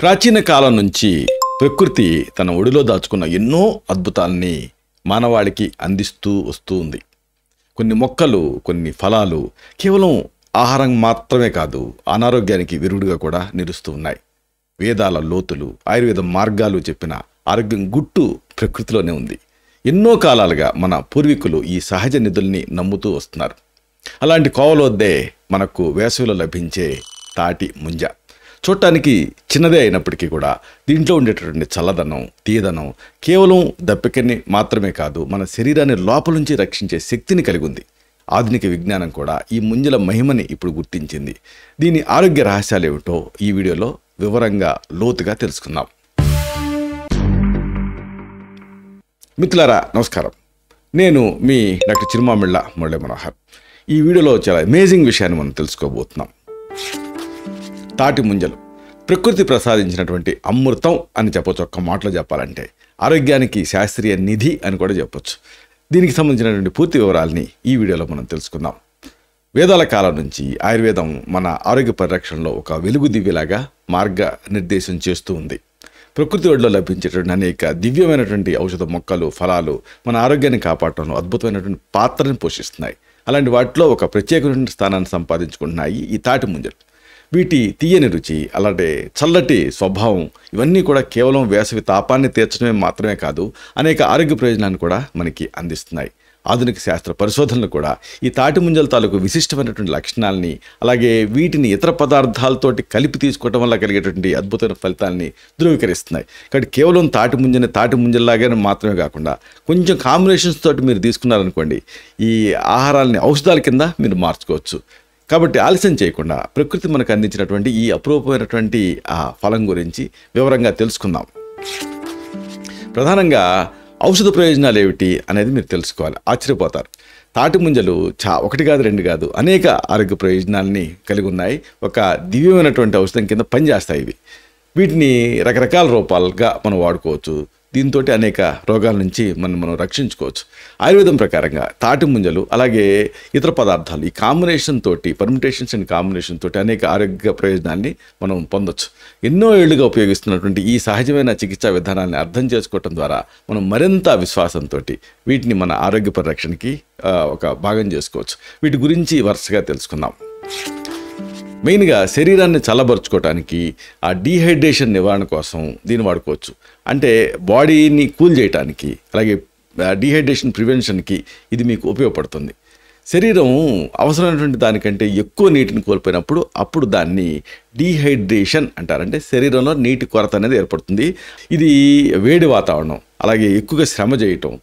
ప్రాచీన కాలం నుంచి ప్రకృతి తన ఒడిలో దాచుకున్న ఎన్నో అద్భుతాల్ని మానవాళికి అందిస్తూ వస్తూ ఉంది. కొన్ని మొక్కలు, కొన్ని ఫలాలు కేవలం ఆహారం మాత్రమే కాదు, అనారోగ్యానికి విరుగుడుగా కూడా నిలుస్తూ ఉన్నాయి. వేదాల లోతులు, ఆయుర్వేద మార్గాలు చెప్పిన ఆరోగ్యం గుట్టు ప్రకృతిలోనే ఉంది. ఎన్నో కాలాలుగా మన పూర్వీకులు ఈ సహజ నిధుల్ని నమ్ముతూ వస్తున్నారు. అలాంటి కోవలోద్దే మనకు వేసవిలో లభించే తాటి ముంజ. చూడటానికి చిన్నదే అయినప్పటికీ కూడా దీంట్లో ఉండేటటువంటి చల్లదనం, తీయదనం కేవలం దప్పికని మాత్రమే కాదు, మన శరీరాన్ని లోపల నుంచి రక్షించే శక్తిని కలిగి ఉంది. ఆధునిక విజ్ఞానం కూడా ఈ ముంజల మహిమని ఇప్పుడు గుర్తించింది. దీని ఆరోగ్య రహస్యాలు ఏమిటో ఈ వీడియోలో వివరంగా లోతుగా తెలుసుకుందాం. మిత్రులారా నమస్కారం, నేను మీ డాక్టర్ చిరుమామిళ్ళ మురళీ మనోహర్. ఈ వీడియోలో చాలా అమేజింగ్ విషయాన్ని మనం తెలుసుకోబోతున్నాం. తాటి ముంజలు ప్రకృతి ప్రసాదించినటువంటి అమృతం అని చెప్పొచ్చు. ఒక్క మాటలో చెప్పాలంటే ఆరోగ్యానికి శాస్త్రీయ నిధి అని కూడా చెప్పొచ్చు. దీనికి సంబంధించినటువంటి పూర్తి వివరాలని ఈ వీడియోలో మనం తెలుసుకుందాం. వేదాల కాలం నుంచి ఆయుర్వేదం మన ఆరోగ్య పరిరక్షణలో ఒక వెలుగు దివ్యలాగా మార్గనిర్దేశం చేస్తూ ఉంది. ప్రకృతి ఒడిలో లభించేటువంటి అనేక దివ్యమైనటువంటి ఔషధ మొక్కలు, ఫలాలు మన ఆరోగ్యాన్ని కాపాడటంలో అద్భుతమైనటువంటి పాత్రని పోషిస్తున్నాయి. అలాంటి వాటిలో ఒక ప్రత్యేకమైన స్థానాన్ని సంపాదించుకుంటున్నాయి ఈ తాటి ముంజలు. వీటి తీయని రుచి, అలాంటి చల్లటి స్వభావం ఇవన్నీ కూడా కేవలం వేసవి తాపాన్ని తీర్చడమే మాత్రమే కాదు, అనేక ఆరోగ్య ప్రయోజనాలను కూడా మనకి అందిస్తున్నాయి. ఆధునిక శాస్త్ర పరిశోధనలు కూడా ఈ తాటి ముంజల తాలూకు విశిష్టమైనటువంటి లక్షణాలని, అలాగే వీటిని ఇతర పదార్థాలతోటి కలిపి తీసుకోవడం వల్ల కలిగేటువంటి అద్భుతమైన ఫలితాలని ధృవీకరిస్తున్నాయి. కాబట్టి కేవలం తాటి ముంజల్లాగానే మాత్రమే కాకుండా కొంచెం కాంబినేషన్స్ తోటి మీరు తీసుకున్నారనుకోండి, ఈ ఆహారాలని ఔషధాల కింద మీరు మార్చుకోవచ్చు. కాబట్టి ఆలస్యం చేయకుండా ప్రకృతి మనకు అందించినటువంటి ఈ అపరూపమైనటువంటి ఆ ఫలం గురించి వివరంగా తెలుసుకుందాం. ప్రధానంగా ఔషధ ప్రయోజనాలు ఏమిటి అనేది మీరు తెలుసుకోవాలి. ఆశ్చర్యపోతారు. తాటి ముంజలు ఒకటి కాదు, రెండు కాదు, అనేక ఆరోగ్య ప్రయోజనాలని కలిగి ఉన్నాయి. ఒక దివ్యమైనటువంటి ఔషధం కింద పనిచేస్తాయి ఇవి. వీటిని రకరకాల రూపాలుగా మనం వాడుకోవచ్చు. దీంతో అనేక రోగాల నుంచి మనం రక్షించుకోవచ్చు. ఆయుర్వేదం ప్రకారంగా తాటి ముంజలు అలాగే ఇతర పదార్థాలు ఈ కాంబినేషన్ తోటి, పర్మిటేషన్స్ అండ్ కాంబినేషన్ తోటి అనేక ఆరోగ్య ప్రయోజనాల్ని మనం పొందొచ్చు. ఎన్నో ఏళ్లుగా ఉపయోగిస్తున్నటువంటి ఈ సహజమైన చికిత్సా విధానాన్ని అర్థం చేసుకోవటం ద్వారా మనం మరింత విశ్వాసంతో వీటిని మన ఆరోగ్య పరిరక్షణకి ఒక భాగం చేసుకోవచ్చు. వీటి గురించి వరుసగా తెలుసుకుందాం. మెయిన్గా శరీరాన్ని చల్లబరుచుకోవడానికి, ఆ డీహైడ్రేషన్ నివారణ కోసం దీన్ని వాడుకోవచ్చు. అంటే బాడీని కూల్ చేయడానికి, అలాగే డీహైడ్రేషన్ ప్రివెన్షన్కి ఇది మీకు ఉపయోగపడుతుంది. శరీరం అవసరమైనటువంటి దానికంటే ఎక్కువ నీటిని కోల్పోయినప్పుడు అప్పుడు దాన్ని డీహైడ్రేషన్ అంటారు. అంటే శరీరంలో నీటి కొరత అనేది ఏర్పడుతుంది. ఇది వేడి వాతావరణం, అలాగే ఎక్కువగా శ్రమ చేయటం,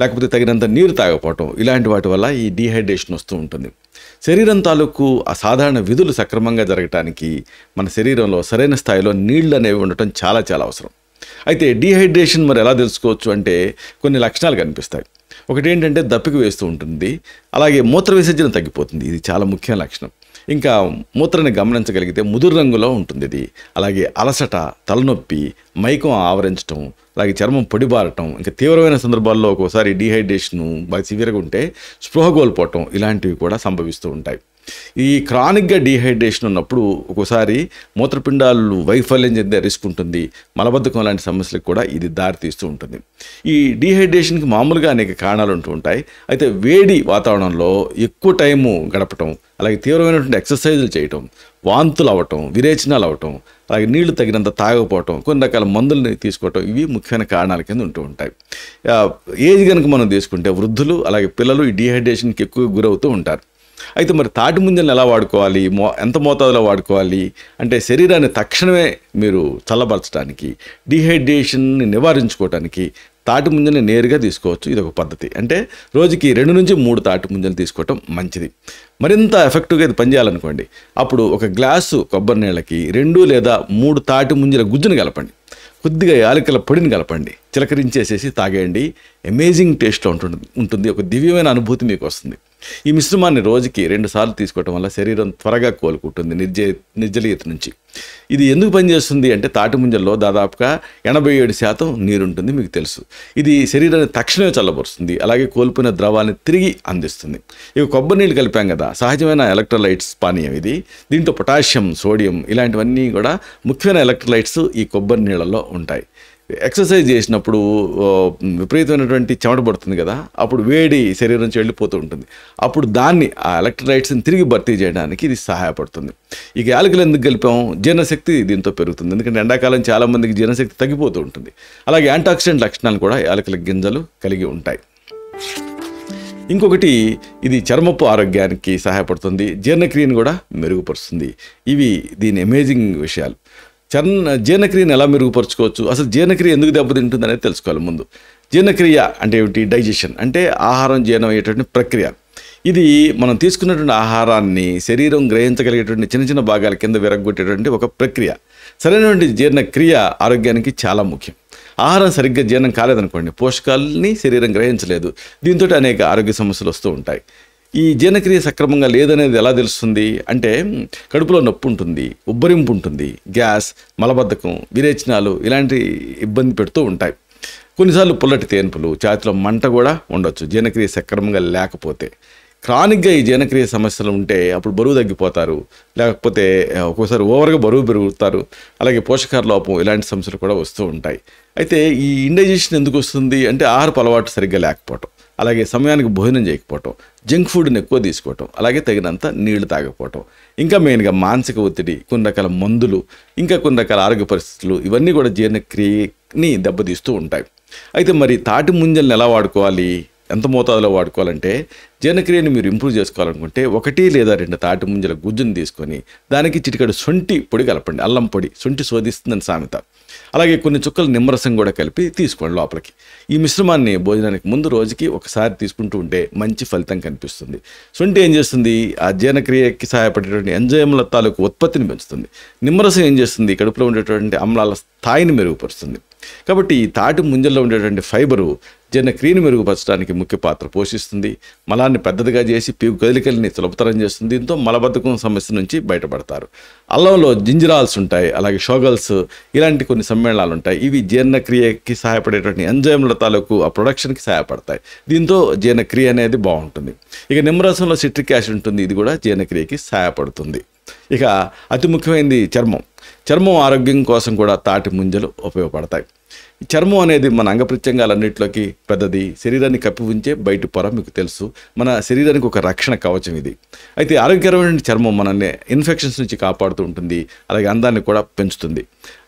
లేకపోతే తగినంత నీరు తాగకపోవటం, ఇలాంటి వాటి వల్ల ఈ డీహైడ్రేషన్ వస్తూ ఉంటుంది. శరీరం తాలూకు ఆ సాధారణ విధులు సక్రమంగా జరగటానికి మన శరీరంలో సరైన స్థాయిలో నీళ్లు అనేవి ఉండటం చాలా చాలా అవసరం. అయితే డీహైడ్రేషన్ మరి ఎలా తెలుసుకోవచ్చు అంటే కొన్ని లక్షణాలు కనిపిస్తాయి. ఒకటి ఏంటంటే దప్పిక వేస్తూ ఉంటుంది, అలాగే మూత్ర విసర్జన తగ్గిపోతుంది. ఇది చాలా ముఖ్యమైన లక్షణం. ఇంకా మూత్రాన్ని గమనించగలిగితే ముదురు రంగులో ఉంటుంది ఇది. అలాగే అలసట, తలనొప్పి, మైకం ఆవరించడం, అలాగే చర్మం పొడిబారటం, ఇంకా తీవ్రమైన సందర్భాల్లో ఒక్కోసారి డీహైడ్రేషన్ బాగా సివియర్గా ఉంటే స్పృహ కోల్పోవటం, ఇలాంటివి కూడా సంభవిస్తూ ఉంటాయి. ఈ క్రానిక్గా డీహైడ్రేషన్ ఉన్నప్పుడు ఒక్కోసారి మూత్రపిండాలు వైఫల్యం చెందే రిస్క్ ఉంటుంది. మలబద్ధకం లాంటి సమస్యలకు కూడా ఇది దారితీస్తూ ఉంటుంది. ఈ డీహైడ్రేషన్కి మామూలుగా అనేక కారణాలు ఉంటూ ఉంటాయి. అయితే వేడి వాతావరణంలో ఎక్కువ టైము గడపటం, అలాగే తీవ్రమైనటువంటి ఎక్సర్సైజులు చేయటం, వాంతులు అవ్వటం, విరేచనాలు అవ్వటం, అలాగే నీళ్లు తగినంత తాగకపోవటం, కొన్ని రకాల మందుల్ని తీసుకోవటం, ఇవి ముఖ్యమైన కారణాల కింద ఉంటూ ఉంటాయి. ఏజ్ కనుక మనం తీసుకుంటే వృద్ధులు అలాగే పిల్లలు ఈ డీహైడ్రేషన్కి ఎక్కువ గురవుతూ ఉంటారు. అయితే మరి తాటి ముంజలను ఎలా వాడుకోవాలి, ఎంత మోతాదులో వాడుకోవాలి అంటే శరీరాన్ని తక్షణమే మీరు చల్లబరచడానికి, డీహైడ్రేషన్ని నివారించుకోవడానికి తాటి ముంజని నేరుగా తీసుకోవచ్చు. ఇది ఒక పద్ధతి. అంటే రోజుకి 2 నుంచి 3 తాటి ముంజలు తీసుకోవటం మంచిది. మరింత ఎఫెక్టివ్గా ఇది పనిచేయాలనుకోండి, అప్పుడు ఒక గ్లాసు కొబ్బరి నీళ్ళకి 2 లేదా 3 తాటి ముంజల గుజ్జును కలపండి, కొద్దిగా యాలకుల పొడిని కలపండి, చిలకరించేసేసి తాగేయండి. అమేజింగ్ టేస్ట్లో ఉంటుంది. ఒక దివ్యమైన అనుభూతి మీకు వస్తుంది. ఈ మిశ్రమాన్ని రోజుకి 2 సార్లు తీసుకోవటం వల్ల శరీరం త్వరగా కోలుకుంటుంది నిర్జలీయత నుంచి. ఇది ఎందుకు పనిచేస్తుంది అంటే తాటి ముంజల్లో దాదాపుగా 87% నీరు ఉంటుంది, మీకు తెలుసు. ఇది శరీరాన్ని తక్షణమే చల్లబరుస్తుంది, అలాగే కోల్పోయిన ద్రవాన్ని తిరిగి అందిస్తుంది. ఇక కొబ్బరి నీళ్ళు కలిపాం కదా, సహజమైన ఎలక్ట్రోలైట్స్ పానీయం ఇది. దీంట్లో పొటాషియం, సోడియం ఇలాంటివన్నీ కూడా ముఖ్యమైన ఎలక్ట్రోలైట్స్ ఈ కొబ్బరి నీళ్ళల్లో ఉంటాయి. ఎక్సర్సైజ్ చేసినప్పుడు విపరీతమైనటువంటి చెమట పడుతుంది కదా, అప్పుడు వేడి శరీరం నుంచి వెళ్ళిపోతూ ఉంటుంది. అప్పుడు దాన్ని ఆ ఎలక్ట్రోలైట్స్ని తిరిగి భర్తీ చేయడానికి ఇది సహాయపడుతుంది. ఇక యాలకులు ఎందుకు కలిపాం? జీర్ణశక్తి దీంతో పెరుగుతుంది, ఎందుకంటే ఎండాకాలం చాలామందికి జీర్ణశక్తి తగ్గిపోతూ ఉంటుంది. అలాగే యాంటీఆక్సిడెంట్ లక్షణాలు కూడా యాలకుల గింజలు కలిగి ఉంటాయి. ఇంకొకటి, ఇది చర్మపు ఆరోగ్యానికి సహాయపడుతుంది, జీర్ణక్రియను కూడా మెరుగుపరుస్తుంది. ఇవి దీని అమేజింగ్ విషయాలు. జీర్ణక్రియను ఎలా మెరుగుపరుచుకోవచ్చు, అసలు జీర్ణక్రియ ఎందుకు దెబ్బతింటుంది అనేది తెలుసుకోవాలి ముందు. జీర్ణక్రియ అంటే ఏమిటి? డైజెషన్ అంటే ఆహారం జీర్ణం అయ్యేటువంటి ప్రక్రియ. ఇది మనం తీసుకున్నటువంటి ఆహారాన్ని శరీరం గ్రహించగలిగేటువంటి చిన్న చిన్న భాగాల కింద విరగొట్టేటువంటి ఒక ప్రక్రియ. సరైనటువంటి జీర్ణక్రియ ఆరోగ్యానికి చాలా ముఖ్యం. ఆహారం సరిగ్గా జీర్ణం కాలేదనుకోండి, పోషకాలని శరీరం గ్రహించలేదు, దీంతో అనేక ఆరోగ్య సమస్యలు వస్తూ ఉంటాయి. ఈ జీర్ణక్రియ సక్రమంగా లేదనేది ఎలా తెలుస్తుంది అంటే, కడుపులో నొప్పి ఉంటుంది, ఉబ్బరింపు ఉంటుంది, గ్యాస్, మలబద్ధకం, విరేచనాలు ఇలాంటి ఇబ్బంది పెడుతూ ఉంటాయి. కొన్నిసార్లు పుల్లటి తేన్పులు, ఛాతీలో మంట కూడా ఉండొచ్చు జీర్ణక్రియ సక్రమంగా లేకపోతే. క్రానిక్గా ఈ జీర్ణక్రియ సమస్యలు ఉంటే అప్పుడు బరువు తగ్గిపోతారు, లేకపోతే ఒక్కోసారి ఓవర్గా బరువు పెరుగుతారు, అలాగే పోషకాహార లోపం ఇలాంటి సమస్యలు కూడా వస్తూ ఉంటాయి. అయితే ఈ ఇండైజెషన్ ఎందుకు వస్తుంది అంటే, ఆహారపు అలవాటు సరిగ్గా లేకపోవటం, అలాగే సమయానికి భోజనం చేయకపోవటం, జంక్ ఫుడ్ని ఎక్కువ తీసుకోవటం, అలాగే తగినంత నీళ్లు తాగకపోవటం, ఇంకా మెయిన్గా మానసిక ఒత్తిడి, కొన్ని రకాల మందులు, ఇంకా కొన్ని రకాల ఆరోగ్య పరిస్థితులు ఇవన్నీ కూడా జీర్ణక్రియని దెబ్బతీస్తూ ఉంటాయి. అయితే మరి తాటి ముంజల్ని ఎలా వాడుకోవాలి, ఎంత మోతాదులో వాడుకోవాలంటే, జీర్ణక్రియని మీరు ఇంప్రూవ్ చేసుకోవాలనుకుంటే 1 లేదా 2 తాటి ముంజల గుజ్జుని తీసుకొని దానికి చిటికెడు శొంఠి పొడి కలపండి. అల్లం పొడి, శొంఠి శోధిస్తుందని సామెత. అలాగే కొన్ని చుక్కలు నిమ్మరసం కూడా కలిపి తీసుకోండి లోపలికి. ఈ మిశ్రమాన్ని భోజనానికి ముందు రోజుకి ఒకసారి తీసుకుంటూ ఉంటే మంచి ఫలితం కనిపిస్తుంది. శొంఠి ఏం చేస్తుంది? ఆ జీర్ణక్రియకి సహాయపడేటువంటి ఎంజైమ్ల తాలూకు ఉత్పత్తిని పెంచుతుంది. నిమ్మరసం ఏం చేస్తుంది? కడుపులో ఉండేటువంటి ఆమ్లాల స్థాయిని మెరుగుపరుస్తుంది. కాబట్టి ఈ తాటి ముంజల్లో ఉండేటువంటి ఫైబరు జీర్ణక్రియను మెరుగుపరచడానికి ముఖ్య పాత్ర పోషిస్తుంది. మలాన్ని పెద్దదిగా చేసి పీగు కదలికల్ని సులభతరం చేస్తుంది. దీంతో మలబద్ధకం సమస్య నుంచి బయటపడతారు. అల్లంలో జింజరాల్స్ ఉంటాయి, అలాగే షోగల్స్ ఇలాంటి కొన్ని సమ్మేళనాలు ఉంటాయి. ఇవి జీర్ణక్రియకి సహాయపడేటువంటి ఎంజైమ్ల తాలూకు ఆ ప్రొడక్షన్కి సహాయపడతాయి. దీంతో జీర్ణక్రియ అనేది బాగుంటుంది. ఇక నిమ్మరసంలో సిట్రిక్ యాసిడ్ ఉంటుంది, ఇది కూడా జీర్ణక్రియకి సహాయపడుతుంది. ఇక అతి ముఖ్యమైనది చర్మం ఆరోగ్యం కోసం కూడా తాటి ముంజలు ఉపయోగపడతాయి. ఈ చర్మం అనేది మన అంగప్రత్యంగాలన్నింటిలోకి పెద్దది, శరీరాన్ని కప్పి ఉంచే బయటి పొర మీకు తెలుసు. మన శరీరానికి ఒక రక్షణ కవచం ఇది. అయితే ఆరోగ్యకరమైన చర్మం మనల్ని ఇన్ఫెక్షన్స్ నుంచి కాపాడుతూ ఉంటుంది, అలాగే అందాన్ని కూడా పెంచుతుంది.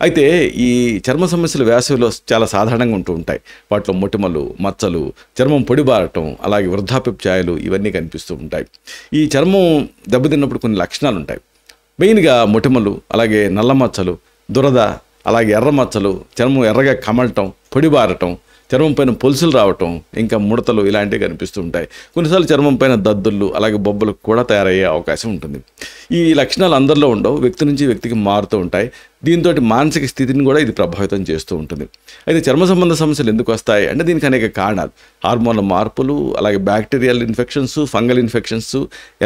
అయితే ఈ చర్మ సమస్యలు వేసవిలో చాలా సాధారణంగా ఉంటూ ఉంటాయి. వాటిలో మొటిమలు, మచ్చలు, చర్మం పొడిబారటం, అలాగే వృద్ధాప్యపు ఛాయలు ఇవన్నీ కనిపిస్తూ ఉంటాయి. ఈ చర్మం దెబ్బతిన్నప్పుడు కొన్ని లక్షణాలు ఉంటాయి. మెయిన్గా మొటిమలు, అలాగే నల్ల మచ్చలు, దురద, అలాగే ఎర్ర మచ్చలు, చర్మం ఎర్రగా కమలటం, పొడిబారటం, చర్మం పైన పొలుసులు రావటం, ఇంకా ముడతలు ఇలాంటివి కనిపిస్తూ ఉంటాయి. కొన్నిసార్లు చర్మం పైన దద్దుళ్ళు, అలాగే బొబ్బలు కూడా తయారయ్యే అవకాశం ఉంటుంది. ఈ లక్షణాలు అందరిలో ఉండవు, వ్యక్తి నుంచి వ్యక్తికి మారుతూ ఉంటాయి. దీంతో మానసిక స్థితిని కూడా ఇది ప్రభావితం చేస్తూ ఉంటుంది. అయితే చర్మ సంబంధ సమస్యలు ఎందుకు వస్తాయి అంటే, దీనికి అనేక కారణాలు. హార్మోన్ల మార్పులు, అలాగే బ్యాక్టీరియల్ ఇన్ఫెక్షన్స్, ఫంగల్ ఇన్ఫెక్షన్స్,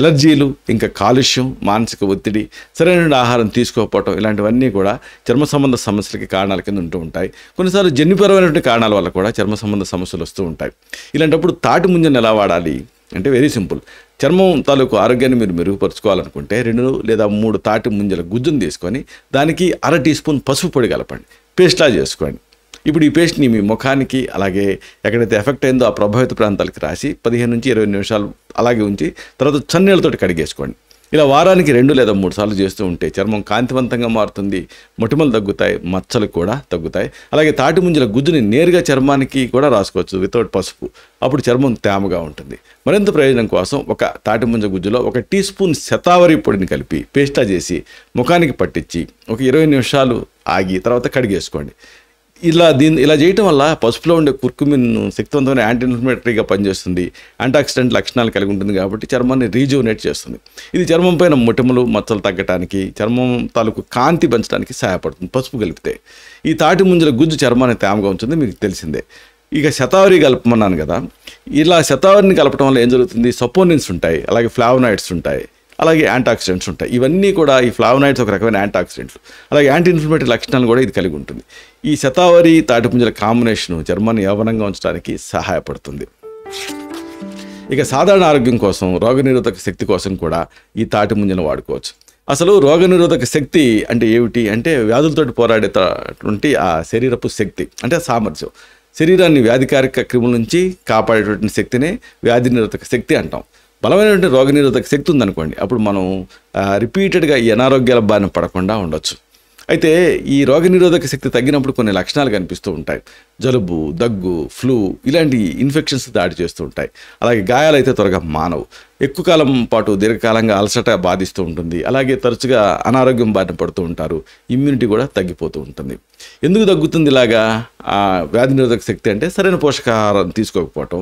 ఎలర్జీలు, ఇంకా కాలుష్యం, మానసిక ఒత్తిడి, సరైన ఆహారం తీసుకోకపోవటం ఇలాంటివన్నీ కూడా చర్మ సంబంధ సమస్యలకి కారణాల కింద ఉంటూ ఉంటాయి. కొన్నిసార్లు జన్యుపరమైనటువంటి కారణాల వల్ల కూడా చర్మ సంబంధ సమస్యలు వస్తూ ఉంటాయి. ఇలాంటప్పుడు తాటి ముంజను ఎలా వాడాలి అంటే, వెరీ సింపుల్. చర్మం తాలూకు ఆరోగ్యాన్ని మీరు మెరుగుపరుచుకోవాలనుకుంటే 2 లేదా 3 తాటి ముంజల గుజ్జును తీసుకొని దానికి 1/2 టీ స్పూన్ పసుపు పొడి కలపండి, పేస్ట్లా చేసుకోండి. ఇప్పుడు ఈ పేస్ట్ని మీ ముఖానికి, అలాగే ఎక్కడైతే ఎఫెక్ట్ అయిందో ఆ ప్రభావిత ప్రాంతాలకి రాసి 15 నుంచి 20 నిమిషాలు అలాగే ఉంచి తర్వాత చన్నీళ్ళతోటి కడిగేసుకోండి. ఇలా వారానికి 2 లేదా 3 సార్లు చేస్తూ ఉంటే చర్మం కాంతివంతంగా మారుతుంది, మొటిమలు తగ్గుతాయి, మచ్చలు కూడా తగ్గుతాయి. అలాగే తాటి ముంజల గుజ్జుని నేరుగా చర్మానికి కూడా రాసుకోవచ్చు వితౌట్ పసుపు. అప్పుడు చర్మం తేమగా ఉంటుంది. మరింత ప్రయోజనం కోసం ఒక తాటి ముంజ గుజ్జులో 1 టీ స్పూన్ శతావరి పొడిని కలిపి పేస్టా చేసి ముఖానికి పట్టించి ఒక 20 నిమిషాలు ఆగి తర్వాత కడిగేసుకోండి. ఇలా చేయటం వల్ల పసుపులో ఉండే కుర్కుమిన్ శక్తివంతమైన యాంటీ ఇన్ఫ్లమేటరీగా పనిచేస్తుంది, యాంటాక్సిడెంట్ లక్షణాలు కలిగి ఉంటుంది కాబట్టి చర్మాన్ని రీజువనేట్ చేస్తుంది. ఇది చర్మం పైన మొటిమలు, మచ్చలు తగ్గడానికి, చర్మం తాలూకు కాంతి పెంచడానికి సహాయపడుతుంది పసుపు కలిపితే. ఈ తాటి ముంజల గుజ్జు చర్మాన్ని తేమగా ఉంచుతుంది, మీకు తెలిసిందే. ఇక శతావరి కలపమన్నాను కదా, ఇలా శతావరిని కలపడం వల్ల ఏం జరుగుతుంది, సపోనిన్స్ ఉంటాయి, అలాగే ఫ్లావనాయిడ్స్ ఉంటాయి, అలాగే యాంటాక్సిడెంట్స్ ఉంటాయి. ఇవన్నీ కూడా ఈ ఫ్లావనాయిడ్స్ ఒక రకమైన యాంటాక్సిడెంట్లు, అలాగే యాంటీ ఇన్ఫ్లమేటరీ లక్షణాలు కూడా ఇది కలిగి ఉంటుంది. ఈ శతావరి తాటిపుంజల కాంబినేషను చర్మాన్ని యవ్వనంగా ఉంచడానికి సహాయపడుతుంది. ఇక సాధారణ ఆరోగ్యం కోసం, రోగనిరోధక శక్తి కోసం కూడా ఈ తాటిముంజను వాడుకోవచ్చు. అసలు రోగనిరోధక శక్తి అంటే ఏమిటి అంటే వ్యాధులతో పోరాడేటటువంటి ఆ శరీరపు శక్తి అంటే సామర్థ్యం. శరీరాన్ని వ్యాధికారక క్రిముల నుంచి కాపాడేటువంటి శక్తినే వ్యాధి నిరోధక శక్తి అంటాం. బలమైనటువంటి రోగనిరోధక శక్తి ఉందనుకోండి, అప్పుడు మనం రిపీటెడ్గా ఈ అనారోగ్యాల బారిన పడకుండా ఉండొచ్చు. అయితే ఈ రోగనిరోధక శక్తి తగ్గినప్పుడు కొన్ని లక్షణాలు కనిపిస్తూ ఉంటాయి. జలుబు, దగ్గు, ఫ్లూ ఇలాంటి ఇన్ఫెక్షన్స్ దాడి చేస్తూ ఉంటాయి. అలాగే గాయాలు అయితే త్వరగా మానవు. ఎక్కువ కాలం పాటు దీర్ఘకాలంగా అలసట బాధిస్తూ ఉంటుంది. అలాగే తరచుగా అనారోగ్యం బారిన పడుతూ ఉంటారు. ఇమ్యూనిటీ కూడా తగ్గిపోతూ ఉంటుంది. ఎందుకు తగ్గుతుంది ఇలాగా వ్యాధి నిరోధక శక్తి అంటే సరైన పోషకాహారం తీసుకోకపోవటం,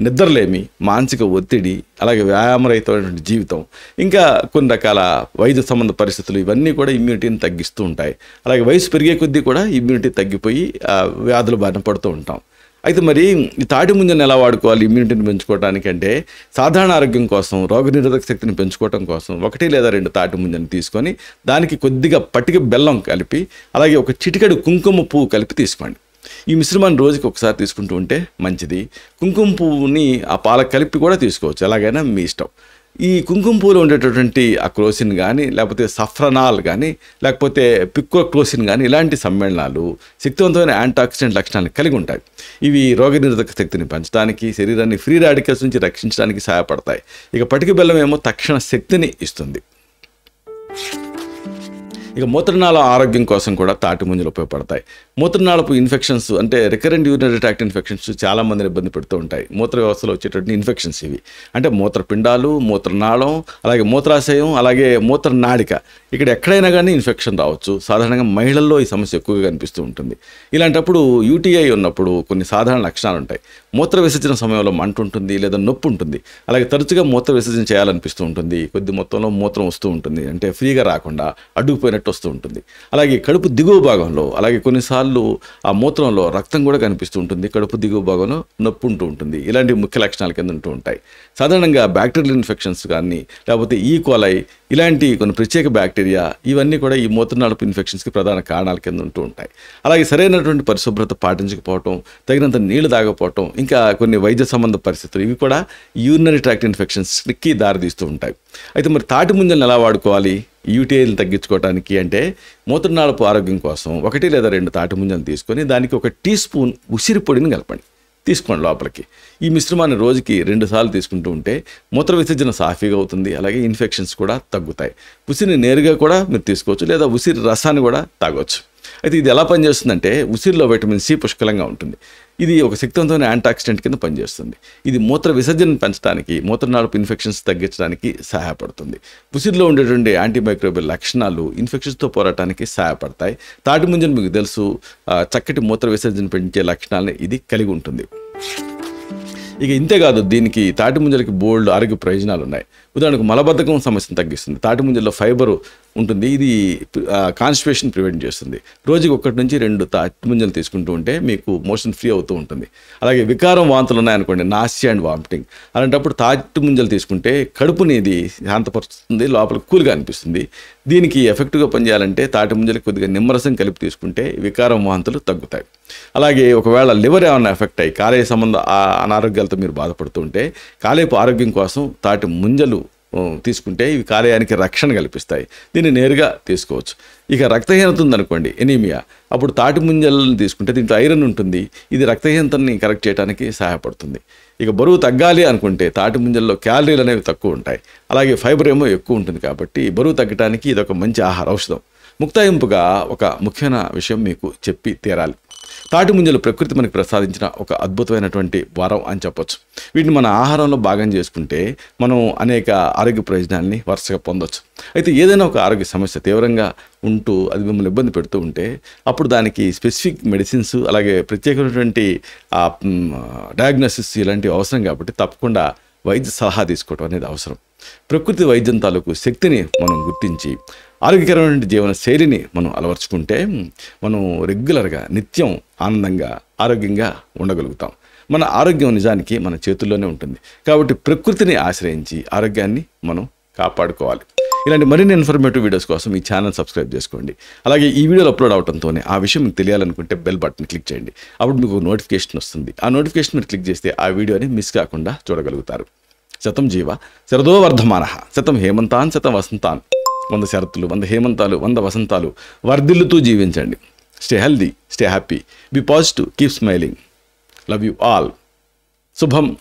నిద్రలేమి, మానసిక ఒత్తిడి, అలాగే వ్యాయామరహితమైనటువంటి జీవితం, ఇంకా కొన్ని రకాల వైద్య సంబంధ పరిస్థితులు ఇవన్నీ కూడా ఇమ్యూనిటీని తగ్గిస్తూ ఉంటాయి. అలాగే వయసు పెరిగే కొద్దీ కూడా ఇమ్యూనిటీ తగ్గిపోయి వ్యాధులు బారిన పడుతూ ఉంటాం. అయితే మరి ఈ తాటి ముంజను ఎలా వాడుకోవాలి ఇమ్యూనిటీని పెంచుకోవడానికి అంటే, సాధారణ ఆరోగ్యం కోసం, రోగనిరోధక శక్తిని పెంచుకోవడం కోసం 1 లేదా 2 తాటి ముంజను తీసుకొని దానికి కొద్దిగా పటిక బెల్లం కలిపి, అలాగే ఒక చిటికెడు కుంకుమ పువ్వు కలిపి తీసుకోండి. ఈ మిశ్రమాన్ని రోజుకి ఒకసారి తీసుకుంటూ ఉంటే మంచిది. కుంకుమ పువ్వుని ఆ పాలకు కలిపి కూడా తీసుకోవచ్చు, ఎలాగైనా మీ ఇష్టం. ఈ కుంకుమ పువ్వులో ఉండేటటువంటి ఆ క్రోసిన్ కానీ, లేకపోతే సఫ్రనాల్ కానీ, లేకపోతే పిక్రోక్లోసిన్ కానీ ఇలాంటి సమ్మేళనాలు శక్తివంతమైన యాంటాక్సిడెంట్ లక్షణాలను కలిగి ఉంటాయి. ఇవి రోగనిరోధక శక్తిని పెంచడానికి, శరీరాన్ని ఫ్రీ రాడికల్స్ నుంచి రక్షించడానికి సహాయపడతాయి. ఇక పటిక బెల్లం ఏమో తక్షణ శక్తిని ఇస్తుంది. ఇక మూత్రనాళ ఆరోగ్యం కోసం కూడా తాటి ముంజలు ఉపయోగపడతాయి. మూత్రనాళపు ఇన్ఫెక్షన్స్ అంటే రికరెంట్ యూరినరీ ట్రాక్ట్ ఇన్ఫెక్షన్స్ చాలామందిని ఇబ్బంది పెడుతూ ఉంటాయి. మూత్ర వ్యవస్థలో వచ్చేటటువంటి ఇన్ఫెక్షన్స్ ఇవి అంటే మూత్రపిండాలు, మూత్రనాళం, అలాగే మూత్రాశయం, అలాగే మూత్రనాళిక, ఇక్కడ ఎక్కడైనా కానీ ఇన్ఫెక్షన్ రావచ్చు. సాధారణంగా మహిళల్లో ఈ సమస్య ఎక్కువగా కనిపిస్తూ ఉంటుంది. ఇలాంటప్పుడు యూటీఐ ఉన్నప్పుడు కొన్ని సాధారణ లక్షణాలు ఉంటాయి. మూత్ర విసర్జన సమయంలో మంట ఉంటుంది, లేదా నొప్పి ఉంటుంది. అలాగే తరచుగా మూత్ర విసర్జన చేయాలనిపిస్తూ ఉంటుంది. కొద్ది మొత్తంలో మూత్రం వస్తూ ఉంటుంది, అంటే ఫ్రీగా రాకుండా అడ్డుకుపోయినట్టు వస్తూ ఉంటుంది. అలాగే కడుపు దిగువ భాగంలో, అలాగే కొన్నిసార్లు ఆ మూత్రంలో రక్తం కూడా కనిపిస్తూ ఉంటుంది. కడుపు దిగువ భాగంలో నొప్పి ఉంటూ ఉంటుంది. ఇలాంటి ముఖ్య లక్షణాల కింద ఉంటూ ఉంటాయి. సాధారణంగా బ్యాక్టీరియల్ ఇన్ఫెక్షన్స్ కానీ, లేకపోతే ఈకోలై ఇలాంటి కొన్ని ప్రత్యేక బ్యాక్టీరియా ఇవన్నీ కూడా ఈ మూత్రనాళపు ఇన్ఫెక్షన్స్కి ప్రధాన కారణాల కింద ఉంటూ ఉంటాయి. అలాగే సరైనటువంటి పరిశుభ్రత పాటించకపోవటం, తగినంత నీళ్లు తాగకపోవటం, ఇంకా కొన్ని వైద్య సంబంధ పరిస్థితులు ఇవి కూడా యూరినరీ ట్రాక్ట్ ఇన్ఫెక్షన్స్కి దారితీస్తూ ఉంటాయి. అయితే మరి తాటి ముంజలను ఎలా వాడుకోవాలి యూటీఐని తగ్గించుకోవడానికి అంటే, మూత్రనాళపు ఆరోగ్యం కోసం 1 లేదా 2 తాటి ముంజలను తీసుకొని దానికి 1 టీ స్పూన్ ఉసిరి పొడిని కలపండి, తీసుకోండి లోపలికి. ఈ మిశ్రమాన్ని రోజుకి 2 సార్లు తీసుకుంటూ ఉంటే మూత్ర విసర్జన సాఫీగా అవుతుంది. అలాగే ఇన్ఫెక్షన్స్ కూడా తగ్గుతాయి. ఉసిరిని నేరుగా కూడా మీరు తీసుకోవచ్చు, లేదా ఉసిరి రసాన్ని కూడా తాగొచ్చు. అయితే ఇది ఎలా పనిచేస్తుందంటే, ఉసిరిలో విటమిన్ సి పుష్కలంగా ఉంటుంది. ఇది ఒక శక్తివంతమైన యాంటాక్సిడెంట్ కింద పనిచేస్తుంది. ఇది మూత్ర విసర్జనను పెంచడానికి, మూత్రనాళపు ఇన్ఫెక్షన్స్ తగ్గించడానికి సహాయపడుతుంది. ఉసిరిలో ఉండేటువంటి యాంటీమైక్రోబియల్ లక్షణాలు ఇన్ఫెక్షన్స్తో పోరాటానికి సహాయపడతాయి. తాటి ముంజను మీకు తెలుసు, చక్కటి మూత్ర విసర్జన పెంచే లక్షణాలను ఇది కలిగి ఉంటుంది. ఇక ఇంతేకాదు, దీనికి తాటి ముంజలకి బోల్డ్ ఆరోగ్య ప్రయోజనాలు ఉన్నాయి. ఉదాహరణకు మలబద్ధకం సమస్యను తగ్గిస్తుంది. తాటి ముంజల్లో ఫైబరు ఉంటుంది. ఇది కాన్స్టిపేషన్ ప్రివెంట్ చేస్తుంది. రోజుకి 1 నుంచి 2 తాటి ముంజలు తీసుకుంటూ ఉంటే మీకు మోషన్ ఫ్రీ అవుతూ ఉంటుంది. అలాగే వికారం, వాంతులు ఉన్నాయనుకోండి, నాసియా అండ్ వామిటింగ్, అలాంటప్పుడు తాటి ముంజలు తీసుకుంటే కడుపుని ఇది శాంతపరుస్తుంది, లోపల కూల్గా అనిపిస్తుంది. దీనికి ఎఫెక్టివ్గా పనిచేయాలంటే తాటి ముంజలకి కొద్దిగా నిమ్మరసం కలిపి తీసుకుంటే వికారం, వాంతులు తగ్గుతాయి. అలాగే ఒకవేళ లివర్ ఏమైనా ఎఫెక్ట్ అయ్యి కాలేయ సంబంధ అనారోగ్యాలతో మీరు బాధపడుతూ ఉంటే, కాలేయపు ఆరోగ్యం కోసం తాటి ముంజలు తీసుకుంటే ఇవి కాలేయానికి రక్షణ కల్పిస్తాయి. దీన్ని నేరుగా తీసుకోవచ్చు. ఇక రక్తహీనత ఉందనుకోండి, ఎనీమియా, అప్పుడు తాటి ముంజలను తీసుకుంటే దీంట్లో ఐరన్ ఉంటుంది. ఇది రక్తహీనతని కరెక్ట్ చేయడానికి సహాయపడుతుంది. ఇక బరువు తగ్గాలి అనుకుంటే తాటి ముంజల్లో క్యాలరీలు అనేవి తక్కువ ఉంటాయి. అలాగే ఫైబర్ ఏమో ఎక్కువ ఉంటుంది. కాబట్టి బరువు తగ్గడానికి ఇది ఒక మంచి ఆహార ఔషధం. ముక్తాయింపుగా ఒక ముఖ్యమైన విషయం మీకు చెప్పి తీరాలి. తాటి ముంజలు ప్రకృతి మనకి ప్రసాదించిన ఒక అద్భుతమైనటువంటి వరం అని చెప్పొచ్చు. వీటిని మన ఆహారంలో భాగం చేసుకుంటే మనం అనేక ఆరోగ్య ప్రయోజనాల్ని వరుసగా పొందొచ్చు. అయితే ఏదైనా ఒక ఆరోగ్య సమస్య తీవ్రంగా ఉంటూ అది మిమ్మల్ని ఇబ్బంది పెడుతూ ఉంటే, అప్పుడు దానికి స్పెసిఫిక్ మెడిసిన్స్, అలాగే ప్రత్యేకమైనటువంటి డయాగ్నోసిస్ ఇలాంటివి అవసరం. కాబట్టి తప్పకుండా వైద్య సలహా తీసుకోవడం అనేది అవసరం. ప్రకృతి వైద్యం తాలూకు శక్తిని మనం గుర్తించి ఆరోగ్యకరమైన జీవన శైలిని మనం అలవర్చుకుంటే మనం రెగ్యులర్గా నిత్యం ఆనందంగా ఆరోగ్యంగా ఉండగలుగుతాం. మన ఆరోగ్యం నిజానికి మన చేతుల్లోనే ఉంటుంది. కాబట్టి ప్రకృతిని ఆశ్రయించి ఆరోగ్యాన్ని మనం కాపాడుకోవాలి. ఇలాంటి మరిన్ని ఇన్ఫర్మేటివ్ వీడియోస్ కోసం ఈ ఛానల్ సబ్స్క్రైబ్ చేసుకోండి. అలాగే ఈ వీడియోలు అప్లోడ్ అవడంతోనే ఆ విషయం మీకు తెలియాలనుకుంటే బెల్ బటన్ క్లిక్ చేయండి. అప్పుడు మీకు నోటిఫికేషన్ వస్తుంది. ఆ నోటిఫికేషన్ మీరు క్లిక్ చేస్తే ఆ వీడియోని మిస్ కాకుండా చూడగలుగుతారు. శతం జీవ శరదో వర్ధమానః, శతం హేమంతాన్ శతం వసంతాన్. 100 శరత్తులు, 100 హేమంతాలు, 100 వసంతాలు వర్ధిల్లుతూ జీవించండి. Stay healthy, stay happy, be positive, keep smiling. Love you all. శుభం.